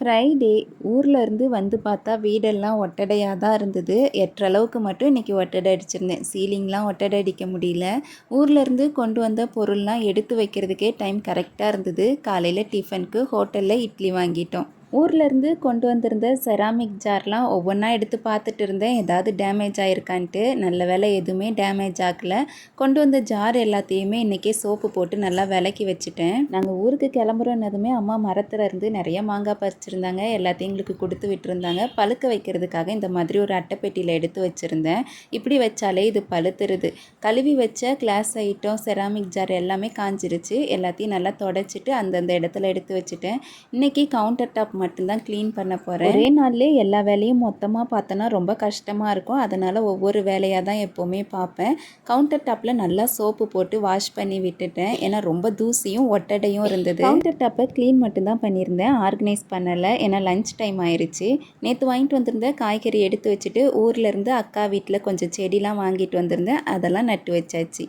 Friday ஊரில் இருந்து வந்து பார்த்தா வீடெல்லாம் ஒட்டடையாக தான் இருந்தது. எட்டுற அளவுக்கு மட்டும் இன்றைக்கி ஒட்டடை அடிச்சிருந்தேன். சீலிங்லாம் ஒட்டடை அடிக்க முடியல. ஊர்லேருந்து கொண்டு வந்த பொருள்லாம் எடுத்து வைக்கிறதுக்கே டைம் கரெக்டாக இருந்தது. காலையில் டிஃபனுக்கு ஹோட்டலில் இட்லி வாங்கிட்டோம். ஊர்லேருந்து கொண்டு வந்திருந்த செராமிக் ஜார்லாம் ஒவ்வொன்றா எடுத்து பார்த்துட்டு இருந்தேன், ஏதாவது டேமேஜ் ஆகிருக்கான்ட்டு. நல்ல வேலை எதுவுமே டேமேஜ் ஆகலை. கொண்டு வந்த ஜார் எல்லாத்தையுமே இன்றைக்கே சோப்பு போட்டு நல்லா விலக்கி வச்சுட்டேன். நாங்கள் ஊருக்கு கிளம்புறோன்னதுமே அம்மா மரத்தில் இருந்து நிறைய மாங்காய் பறிச்சிருந்தாங்க. எல்லாத்தையும் எங்களுக்கு கொடுத்து விட்டுருந்தாங்க. பழுக்க வைக்கிறதுக்காக இந்த மாதிரி ஒரு அட்டைப்பெட்டியில் எடுத்து வச்சுருந்தேன். இப்படி வச்சாலே இது பழுத்துருது. கழுவி வச்ச கிளாஸ் ஐட்டம், செராமிக் ஜார் எல்லாமே காஞ்சிருச்சு. எல்லாத்தையும் நல்லா தொடச்சிட்டு அந்தந்த இடத்துல எடுத்து வச்சுட்டேன். இன்றைக்கி கவுண்டர் டாப் மட்டும்தான் க்ளீன் பண்ண போகிறேன். ஒரே நாள்லேயே எல்லா வேலையும் மொத்தமாக பார்த்தோன்னா ரொம்ப கஷ்டமாக இருக்கும். அதனால் ஒவ்வொரு வேலையாக தான் எப்போவுமே பார்ப்பேன். கவுண்டர் டாப்பில் நல்லா சோப்பு போட்டு வாஷ் பண்ணி விட்டுட்டேன். ஏன்னா ரொம்ப தூசியும் ஒட்டடையும் இருந்தது. கவுண்டர் டாப்பை க்ளீன் மட்டும்தான் பண்ணியிருந்தேன், ஆர்கனைஸ் பண்ணலை. ஏன்னா லஞ்ச் டைம் ஆயிடுச்சு. நேற்று வாங்கிட்டு வந்திருந்த காய்கறி எடுத்து வச்சுட்டு ஊர்லேருந்து அக்கா வீட்டில் கொஞ்சம் செடிலாம் வாங்கிட்டு வந்திருந்தேன். அதெல்லாம் நட்டு வச்சாச்சு.